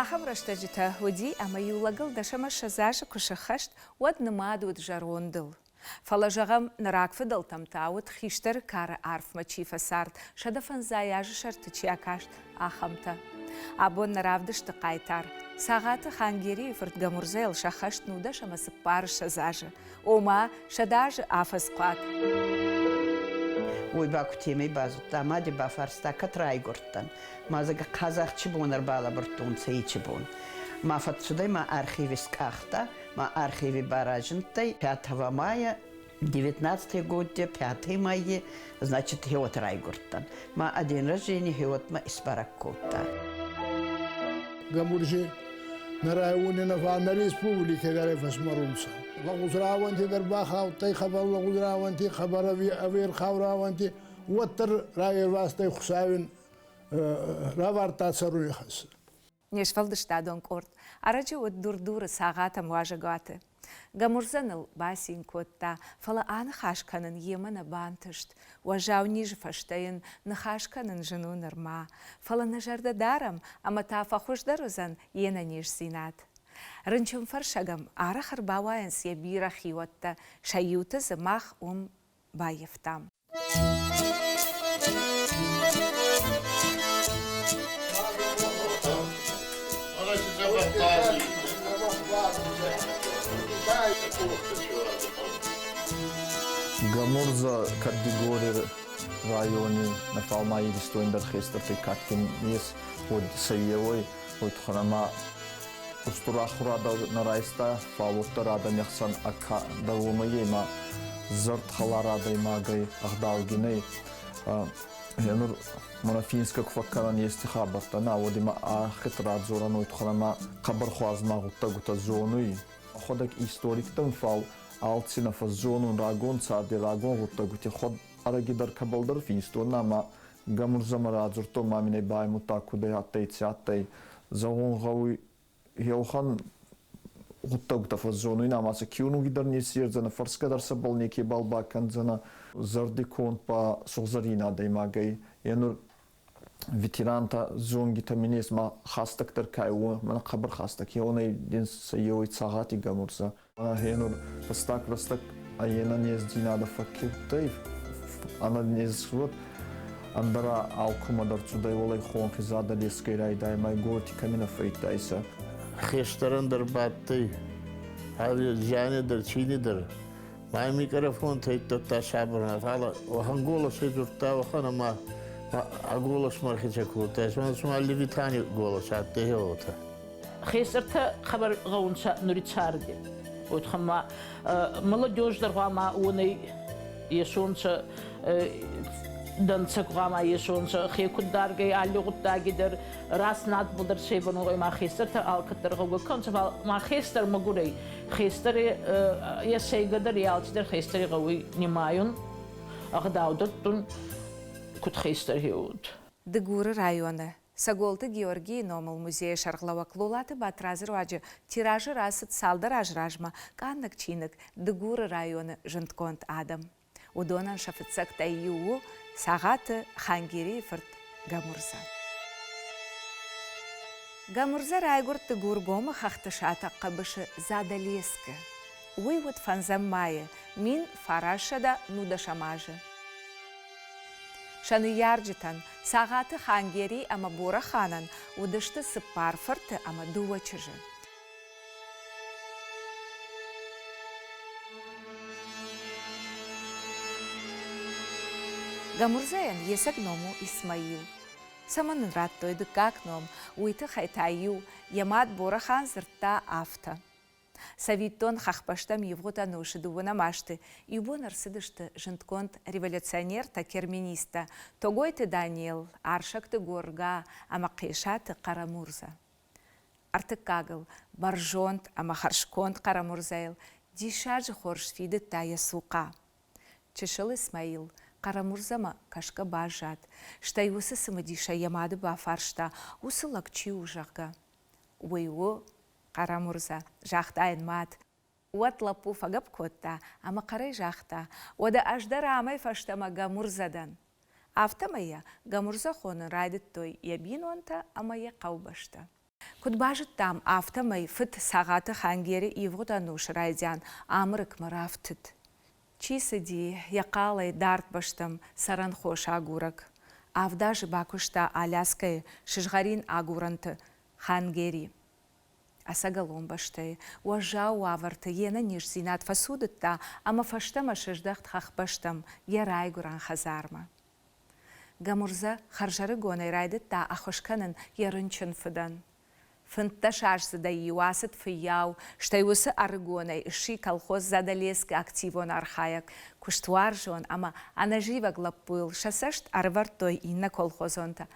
Ахам раштаджита худи, ама юлагал дашама шазаша кушахашт, уад намадуд жарондыл. Фалажагам наракфидал тамтауд, хиштар кара арфма чифа сарт, шадафан заяжа шартычиакашт ахамта. Абон наравдышты қайтар. Сағаты хангери фырт гамурзел шахашт нуда шама сыппар шазажа. Ома шадажа афас қуат. Ой баку темей базут, амади бафарста катрай гурттан. Мазага казахчы бонар бала бұрттуын сейчі бон. Мафат судай ма архиви скахта, ма архиви баражынтай 5 мая 19 годе, 5 мая, значит, хеот райгурттан. Ма один рождение хеот ма испараккота. Гамуржи на районе на республике гарефас марунса. Лагузраванти дарбахаутай хабар лагузраванти хабарави авер хавраванти уаттар райервастай хусавин равартацаруихас. Нешвалдыштадон корт. Арачы от дурдуры сағата муажагаты. Гамурзаныл басин котта, фала аны хашканын емана бантышт, уажау ниже фаштайын нахашканын жену нырма. Фала нажарда дарам, ама тафа хуждарузан ена ниж зинат. Рынчым фаршагам ара харбауаен сябира хиотта, шаюта замах баевтам. Гамурза категория районе на фалмаи дистоиндер хестер каткин ес от саевой от храма устурахурада на райста фалуттарада няхсан ака давумаема зарт халарада имагай ахдалгиней янур марафинска кфаккаран есть хабарта на водима ахитрад зоран от храма хабар хвазма гутта гута зонуи ходак историктан фал Алтина фазону рагон цади рагон гутта гути ход арагидар кабалдар финстона ма гамурзама раджурто мамине байму такуде аттай цаттай загон гауи хелхан гутта гута фазону инамаса киуну гидар несирзана фарскадар сабалнеки балбакан зана зарди конт па созарина даймагай янур ветеранта зонгита минесма хастактар кайу мана хабар хастак яонай ден сайой цагати гамурза Хенур растак аена нез динада факир тайф ана нез вот андара алкумадар цудай волай хон хизада лескайрай дай май горти камина фейтайса хештаран дар баттай хави жане дар чини дар май микрофон тайто ташабрна фала хангола седурта вахана ма аголас мархичакута сма ливитани голос аттеота хештарта хабар гаунша нуричарди وتخمّا молодежь درغاما وني يشونش دنسك غاما يشونش خي كدارجي على غداجي در راس ناد بدر شيء بنوغي ما خيستر تال كتر غو كنت ما خيستر مغوري خيستر يا شيء قدر يالش در خيستر غوي نمايون أخداودرتون كنت خيستر هيود دغور رايونه Саголты Георгий номал музея шарглавак лулаты батразыр ваджы тиражы расыт салдар ажражма каннак чинык дыгуры районы жынтконт адам. Удонан шафыцак тайюу сағаты хангири фырт Гамурза. Гамурза райгурт дыгур гома хахтышата қабышы задалескі. Уй вот фанзам майы, мин фарашада нудашамажы. Шаны ярджитан, сағаты хангери ама бура ханан, удышты сыппар фырты ама дуачыжы. Гамурзаян есак ному Исмаил. Саманын раттойды как ном, уйты хайтаю, ямат бура хан зыртта афта. Савиттон хахпаштам евгота ноши дувана машты, и вон арсыдышты жынтконт революционер та кермениста, тогойты Даниэл, аршакты горга, ама қешаты Қарамурза. Артык кагыл, баржонт, ама харшконт Қарамурзайл, дишаджы хоршфиды тая суқа. Чешыл Исмаил, Қарамурзама кашка бажат, штай усы сымадиша ямады бафаршта, усы лакчи ужағга. Уйо, Қарамурза, жақтайын мат. Уат лапу фагап котта, ама қарай жақта. Ода аждар амай фаштама Гамурзадан. Автамая Гамурза хоны райдыт той ябин онта, амая қаубашта. Куд бажыт там автомай фыт сағаты хангері ивғыдану шырайдян амырык мұрафтыд. Чисыди яқалай дарт баштым саран хош агурак. Авдажы бакушта аляскай шыжғарин агуранты хангери. Асагалом баштай, уажау аварты ена ниш зинат фасудытта, ама фаштама шыждахт хахбаштам ярайгуран хазарма. Гамурза харжары гонай райдытта ахошканын ярынчын фыдан. Фынтта шашзыда юасыт фыяу, штайусы арыгонай, иши колхоз задалескі активон архаяк, куштуаржон, ама анажива глаппыл, шасашт арвартой инна колхозонта.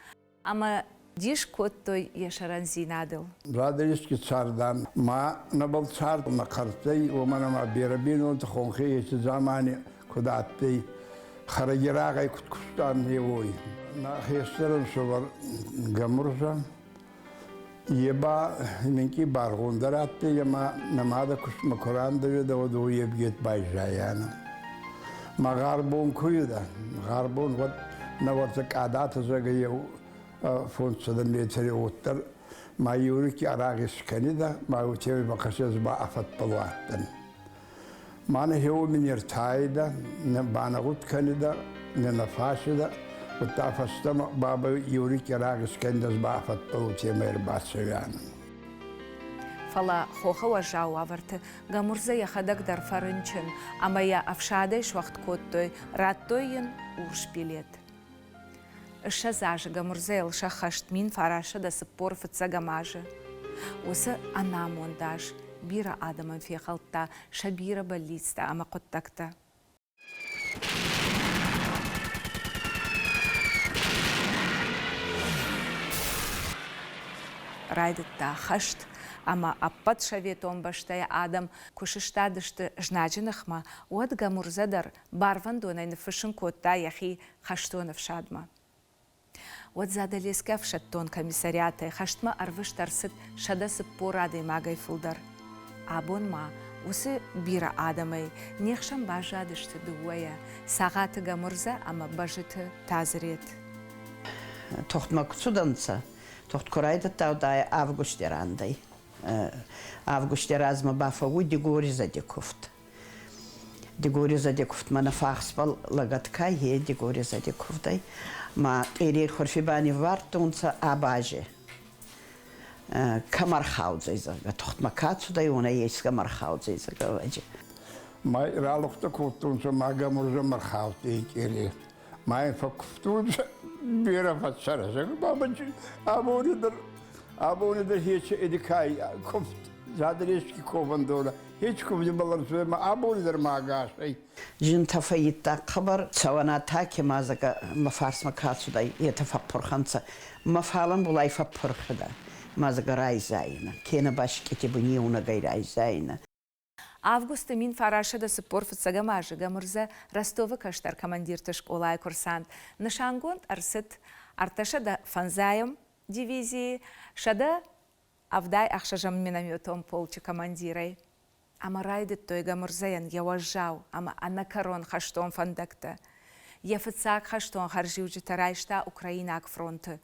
Ама диш коттой яшаран зинадыл. Задалескі цардан, ма набал цар на картай, омана ма берабин хонхи эти замане кудаттай, харагирагай куткустан евой. На хестерен совар Гамурза, Еба менки баргундар атты, яма намада кушма Коран давида оду ебгет байжаяна. Ма гарбун куюда, гарбун вот на вот адата загаяу функциядан метри оттар, ма юрики арагис канида, ма утеви бакашез ба афат балуаттан. Мана хеу минер тайда, не банагут канида, не нафашида, وتعفستم بابا يوريك راغس كندس بافت بلوتي مير باسويان فلا خوخه وجاو آورت گامورزا یخدک در فرنچن اما یا افشادش وقت کتوی راتوین اورش بیلیت الشزاج گامورزا الشا خشت مين فراشه دا سپور فتسا گماجه وسا انا مونداش بيرا آدم في خلطة شبيرا بليستا اما قطكتا Райдытта хашт, ама аппат шаветон баштая адам кушыштадышты жначынахма, уат гамурзадар барван донайны фышын котта яхи хаштонов шадма. Уат задалескав шаттон комиссариатай хаштма арвыштарсыт шадасы порадый магай фулдар. Абонма усы бира адамай нехшам бажадышты дуая, сағаты гамурза ама бажыты тазырет. Тохтмак суданца. Тохт корайда таудай августерандай. Августеразма бафагу дигори задекуфт. Дигори задекуфт мана фахспал лагатка е дигори задекуфтай. Ма эри хорфибани вартунца абаже. Камархаудзайза. Тохт макацудай уна есть камархаудзайза гаваджи. Май ралухта кутунца мага мурза мархаудей эри. Май факуфтунца Бира фатсараса, бабачи, абонидер hiç edikay, koft, zadreski kovandora, hiç kovdi balarsa, abonidер magasay. Jin tafayita kabar, sawana taki mazaga mafars makatsuday, yetafak porhansa, mafalan bulay faporkhada, mazaga rayzayna, kena başketi bu niye ona gayrayzayna. Августа мин фараша да сыпор фыцагамажы гамурза Ростова каштар командирты школай курсант. Нашангонт арсыт арташа да фанзаем дивизии, шада авдай ахшажам минометом полчи командирай. Ама райдыт той гамурзаян яважау, ама анакарон хаштон фандакта. Яфыцак хаштон харжиуджи тарайшта Украинак фронты.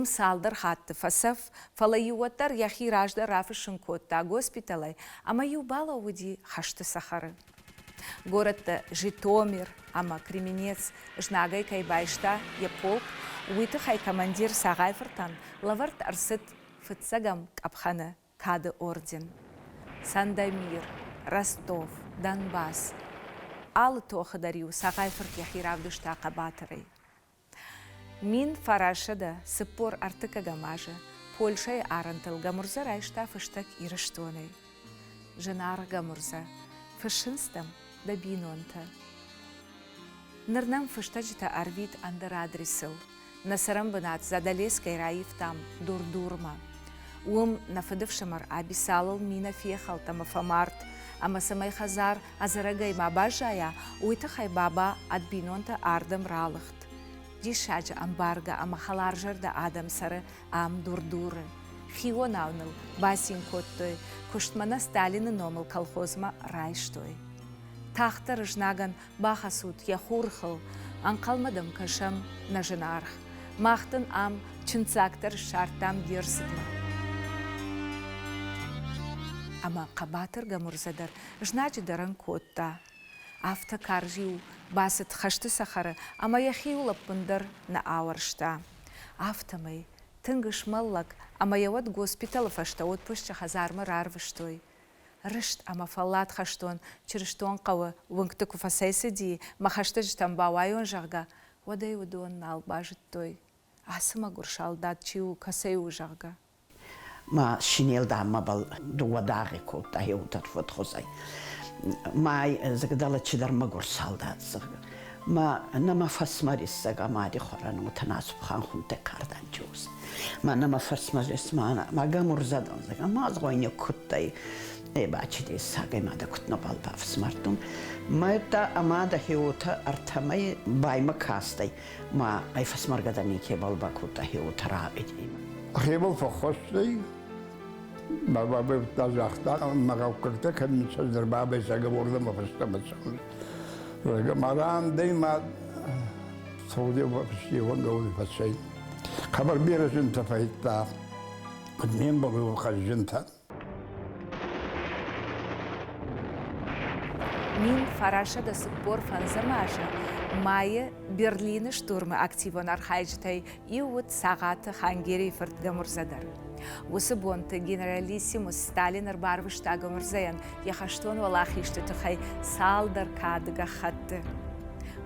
Салдар хатты фасаф, фалаюаттар яхи ражда рафы шинкотта госпиталай, ама юбала уди хашты сахары. Город-то Житомир, ама Кременец, жнагай кайбайшта, полк, уйты хай командир сагайфыртан, лаварт арсыт фыцагам капхана кады орден. Сандомир, Ростов, Донбасс. Алы тоқы дариу сағайфырт яхиравдышта қабатырай. Мин фарашада сыпор артыка гамажа, Польшай арантыл гамурза райшта фыштак ирыштонай. Женар гамурза, фышынстам да бинонта. Нырнам фыштаджита арвит андыр адресыл. Насарам бынат задалескай раив там дурдурма. нафыдывшамар абисалыл мина фехал тамафамарт, ама самай хазар азарагай мабажая, уйта хай баба адбинонта ардам ралыхт. Дишаджа амбарга ама халаржарда адам сары ам дурдуры. Хион ауныл басин коттой, куштмана Сталины номыл колхозма райштой. Тахта рыжнаган бахасут яхурхыл, анқалмадым кашам на женарх. Махтын ам чынцактар шартам дерсыдма. Ама қабатыр гамурзадар жначи даран котта. Афта каржиу басыт хашты сахары, ама яхиу лаппындар на ауаршта. Афтамай тынгыш маллак, ама яват госпитал фашта отпуща хазарма рарвыштой. Рышт ама фаллат хаштон, чырыштон қавы, выңктыку фасайсыди, махашты жтам бауайон жағга, одай удон налбажыт той. Асыма гуршалдат чиу касаю жағга. Ма шинел да ма бал дуадаги кота хеутат вот хозай. Май загадала чидар ма гуршалдат зага. Ма нама фасмарис сага мади хоран утанасып хан хунте кардан чуз. Ма нама фасмарис ма гамурзадан зага ма згойне куттай. Бачиди сага мада кутна балба фасмартун. Ма это амада хеута артамай байма кастай. Ма ай фасмаргадани ке балба кута хеута раиди. Хебл фохостой. Баба тазахта магавкта kan sözler baba saga orada mı fıstımasın. Böyle maran deyma Saudi vafşi onda o fasay. Kabar bir azın tafayta. Kudmen babu khajinta. Мин фараша да суппор фанзамаша. Майя Берлины штурмы активон архайжтай и вот сагаты хангери фырт гамурзадар. Осы бонты генералиссимус Сталин арбарвышта гамурзаян яхаштон валахишты тухай салдар кадыга хатты.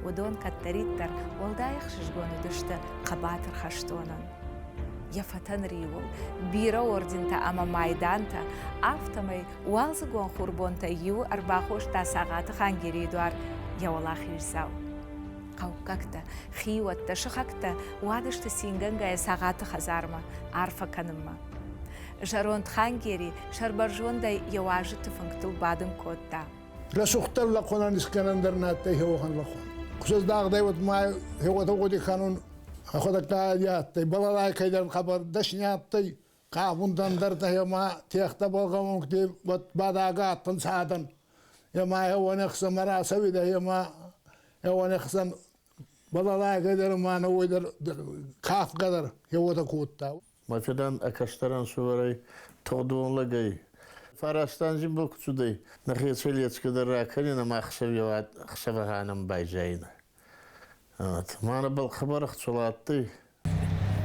Удон каттариттар олдайх шишгоны дышты қабатыр хаштонан. Яфатан ривол, бира ординта ама майданта, автомай уалзыгон хурбонта ю арбахош та сагаты хангери дуар явалахишзау. Қауқақта, хиуатта, шықақта, уадышты сингангая сағаты хазарма, арфа канымма. Жаронт хангери, шарбаржондай яуажы түфіңктіл бадын котта. Ласухтар лақонан исканандарнаттай хеухан лахон. Құсыздағдай вот май хеуата қоди ханун ходакта яттай, балалай кайдан қабар дашняттай, қабундандарда хема тияқта болғамын кте вот бадага аттын садан. Хема хеуанықса мараса вида хема хеуанықсан балалай кайдан мана ойдар каф кадар хеуата кутта. Мафидан акаштаран суварай тодуонлагай. Фарастан зимбол куцудай. Нахецелецкадар раканина махсавиват хсаваганам байжайна. Мана был хабарах цулатты.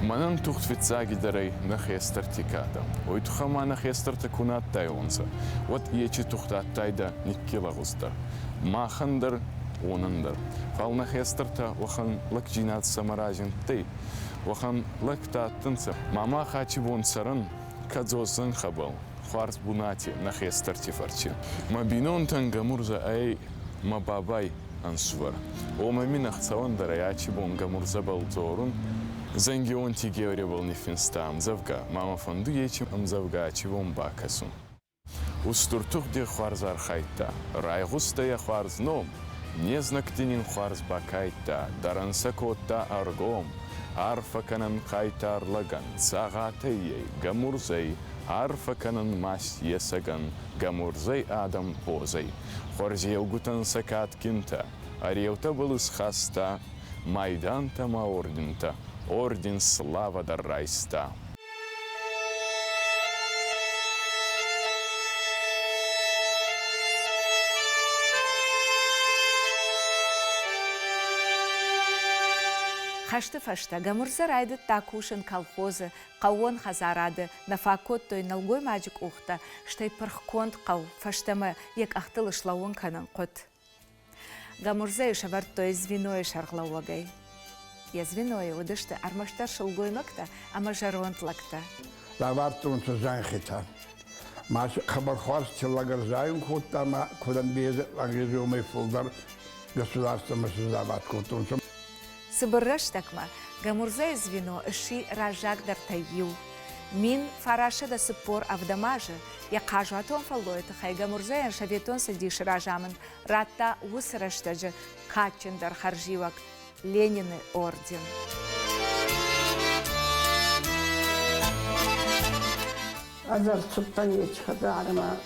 Манан тухтвицаги дарай нахестартиката. Ойтухама нахестартакунат тайонса. Вот ечи тухтаттайда никкилагузда. Махандар онандар. Фал нахестарта охан лакджинат самаражин ты. Охан лактаттынса. Мама хачи вонсаран кадзосын хабал. Хварс бунати нахестарти фарчи. Мабинон тангамурза ай мабабай ансвар. Ома минахцаван дараячи бонгамурза балзорун. Зангион тигеори был нефинстам завга. Мама фанду ечим амзавга чивом бакасун. Устуртух де хварзар хайта. Райгуста я хварз ном. Не знактинин хварз бакайта. Дарансакота аргом. Арфа канан хайта арлаган. Цагатайей гамурзей. Арфа канан мас есаган. Гамурзей адам позей. Хорзеу гутан сакат кинта. Ареута был из хаста. Майданта ма ордента. Орден слава даррайста. Хашты фашта гамурза райды такушын колхозы, қауон хазарады, нафакот той налгой маджик ухта, штай пархконт қау, фаштама ек ахтылы шлауын канан қот. Гамурза и шаварт той звеной шарглауагай. Я звеной удышты армаштар шылгой макта, ама жаронт лакта. Лавартун цузанхита. Маш хабар хварс челлагарзаем хутта, ма кудан безе ангезиумый фулдар государство масызават кутунцам. Сыбырраш такма, гамурза и звено иши ражак дартаю. Мин фараша да сыпор авдамажы, я кажу атон фаллойты хай гамурза и шаветон садиш ражамын, ратта усыраштажы качендар харживак, Ленины орден. Азар Султанович Хадарма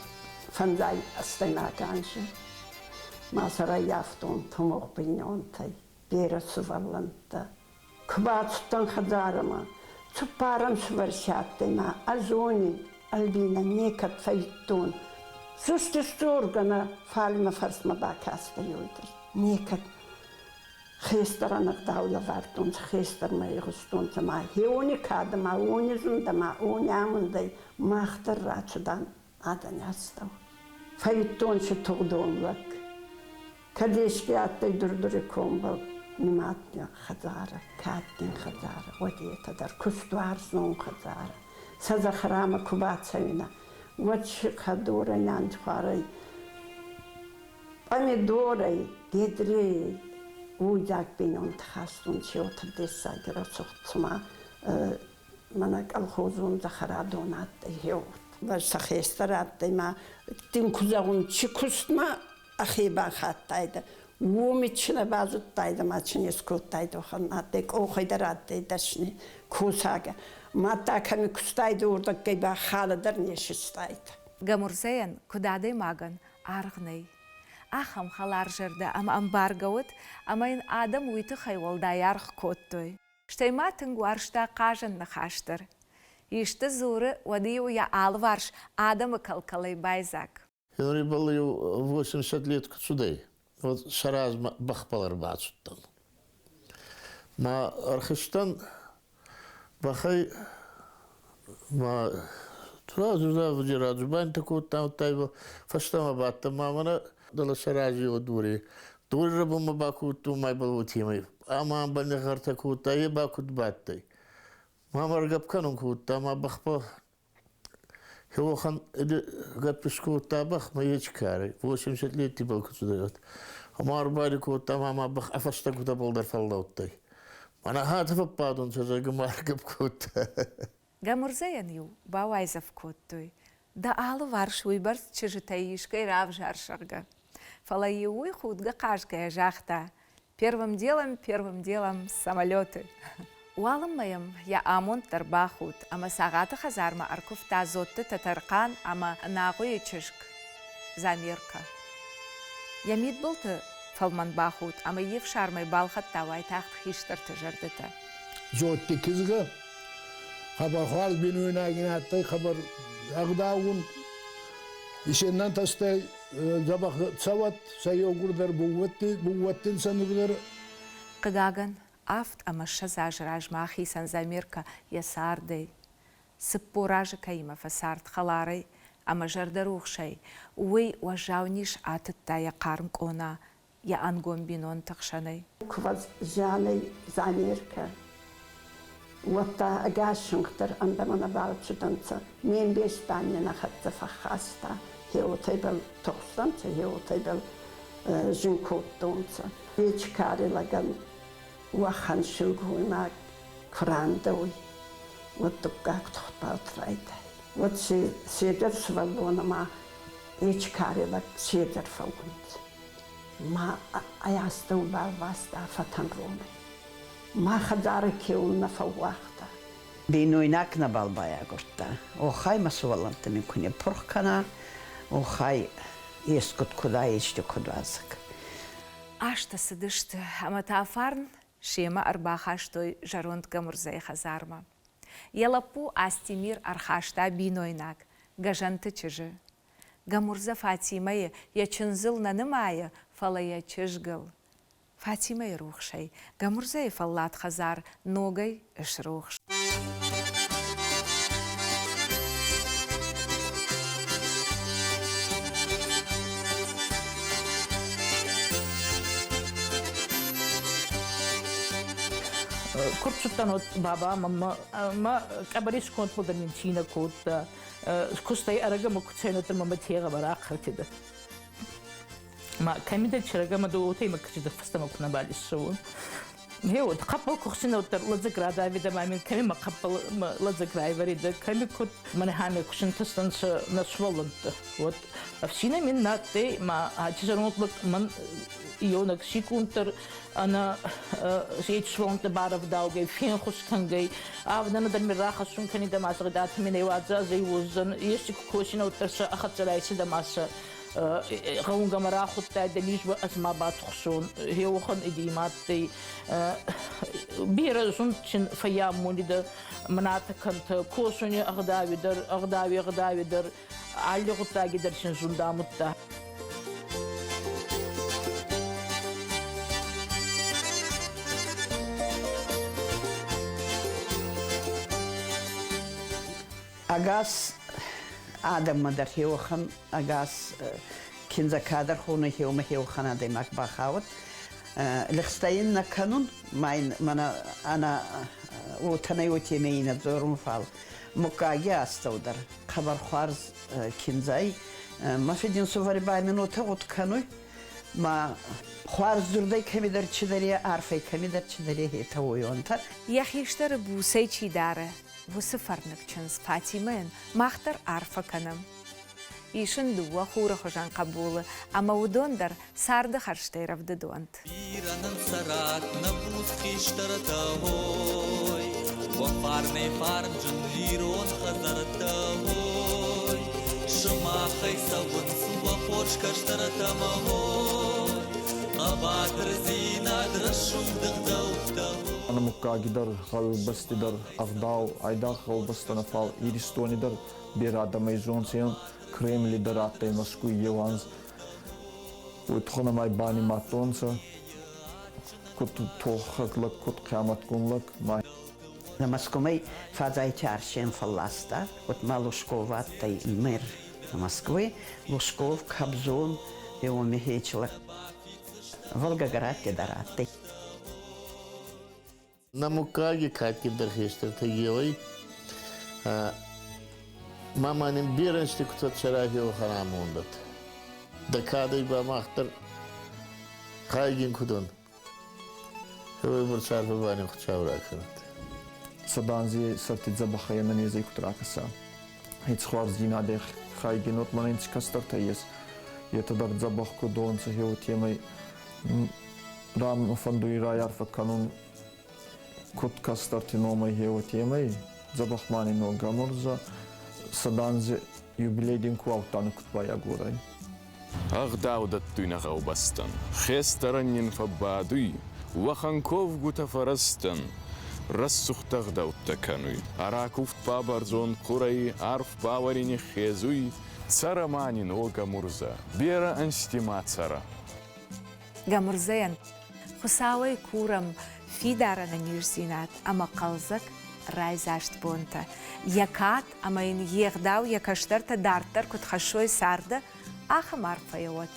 фанзай астайнаканши. Масара яфтон томох пиньонтай. Бера суваланта. Кбат Султан Хадарма. Цупарам суварсяттайма. Азони Альбина некат файтон. Сустистургана фальма фарсмада кастаюйтер. Никак хестеранак даула вартун, хестер майгустун, ма хеони кадма, унизундама, унямундай, махтар рачудан аданястав. Файтон ше тогдонлак. Кадешки аттай дурдури комбал, ниматня хазара, каттин хазара, одета дар кустуар зон хазара. Саза храма кубацавина. Вот хадора нянчхарай. Помидоры, гидры, уйдак бинон тхастун чиотр десагера сухтсма мана колхозун захарадонат хеот. Сахестараттай ма тин кузагун чикустма ахиба хаттайда. Умична базуттайда мачнес коттайда ханатек охайдараттай дашни кусага. Мата ками кустайда урдак гайба халадар нешистайда. Гамурзеян кудадей маган аргней. Ахам халар жерде ам амбаргауд, амайн адам уйты хайвалдай арг коттой. Штейматын гуаршта кажан нахаштыр. Ишты зуры вадию я алварш адама калкалай байзак. Henry был 80 лет кцудей. Вот шараз бахпалар бацуттан. Ма архистан бахай ма тразуда вдирад бан такой там тайва фаштама батта мамана дала шарази одури. Дури рабума баку ту май был утимай. Ама бани гарта кута е бакут баттай. Мама ргапканун кута ма бахпа Хеохан гапишку табах маячкары. 80 лет тибал куцудает. Ама арбари кута мама бах афашта кута болдар фалдауттай. Мана хатфа падун чаза гамар гапкута. Гамурзеян ю бауайзав коттой. Да алы варш уйбарс чижитаишкой равжаршарга. Фалаиуй худга кашгая жахта. Первым делом самолеты. Уалым моем я амон тарбахут, ама сагата хазарма аркуфта зотты татаркан, ама нагуй чишк замерка. Я мид болты фалман бахут, ама ев шармай балхат тавай тахт хиштар тажардыта. Зотты кизга, хабар хвал бинуина гинаттай, хабар агдауын, ишеннан тастай забах цават, сайогурдар бугваттин санугдар. Кагаган. Афт амаша зажраж махи санзамирка ясардей. Сыппуража каима фасарт халарей, ама жардарухшай. Уй важауниш атытта я карм кона, я ангом бинон тахшаней. Кваз жаней замирка. Вот та агашунктер андамана балчуданца. Мен бестаня нахатца фахаста. Хеотайбел тохстанца, хеотайбел жинкоттонца. Вечкари лаган. Wahan shulgui mag krandoi. Wat de gak toch boutreit. Wat ze zeder zwalona ma echkare zeder volgend. Ma ayasto bal vasta fatan rome. Ma khadare keuna fawachta. Binoinak na balbaya gorta. O khay maswalant min kunya porkana. O khay eskut kudai işte kudazak. Ашта сыдышты, ама тафарн шема арбахаштой жаронт гамурзай хазарма. Ялапу астимир архашта бинойнак, гажанты чыжы. Гамурза Фатимае ячынзыл нанымая, фалая чыжгыл. Фатимай рухшай, гамурзай фаллат хазар, ногай эш рухш. Kurtsutan baba mama kabaris kont budan China kont kustai araga muktsaynotar mama tega barak khatida ma kamida chiraga ma do otay makchida fastama kuna balissun هو تقبل كوخسنا لزقرا دافيدا ما من كمي ما قبل لزقرا يبريد كمي كنت من هامي كوشن تستنس نسولنت وات أفسينا من ناتي ما هاتشان مطلق من يونك سيكونتر أنا سيد سولنت بعرف داوجي فين خوش كان جاي أبدا ندر من راحة سون كني دماس غدات من يوازا زي وزن يسك كوشنا وترسا أخذت رايس دماس غونغا مراخوتا دنيش بأسما باتخصون هي وخن إديماتي بيرا زنتشن فياموني دا مناتكنت كوسوني أغداوي در علي غطا جدر شن زندامتا Agas Adam madar hewchan agas kinza kader khone hewme hewchan ade mak bakhawt likhstayn na kanun mein mana ana وتناي وتيمين الزورم فال مكاجي استودر خبر خارز كنزاي ما في دين سوفر باي منوتا وتكنوي ما خارز زردي كميدر تشدري عارفه كميدر تشدري هي تويونتا يخيشتر بوسي چي داره وسفرنك چنز فاتيمين ماختر عارفه كنم إيشن دوا خورا خجان قبول أما ودوندر سارد خرشتي رفد دوند بيرانن سرات نبوس خيشترتهوي وفارني فارن جن ليرون خزرتهوي شما خيسا ونسوا خوش كشترتمهوي قبادر زينا درشوف دغدوفتهوي أنا مكاجدر خلبستي در أغداو أيدا خلبستنا فال إيرستوني در بيرادا ميزون سيون Кремли дараттай Москву Еванс, утхона май бани матонца, кут тохаклак, кут каматкунлак, май. На Москве фазай чаршен фалласта, вот малушкова тай мэр на Москве, Лужков, Кобзон, его мехечла, Волгоград дараттай. На Мукаге катки дархистер тагилой. Маманин биреншти кутат шарахи охарамондат. Дакадой ба махтар хайгин кудон. Хевой шарфа бани хучавраканат. Саданзи сартит забахая на незей кутракаса. Хицхвар зинадех хайгин от манинч кастарта ес. Это дар забах кудон са хео темой рам фандуира ярфа канун кут кастарти номай хео темой забах мани но гамурза Саданзе юбилейдин куалтаны кутбая гурай. أغداودت تينا غوبستن خيسترن فبادوي وخنكوف قوتا فرستن رسخ تغداو تكنوي أراكوفت بابرزون قري عرف باوريني خيزوي تسارا ماني نوغا مرزا بيرا انستيما تسارا غامرزين خساوي كورم في دارنا نيرزينات أما قلزك رايزاشت بونتا يكات أما ين يغداو يكشتر تدارتر كت خشوي سارده آخ مارفا يوت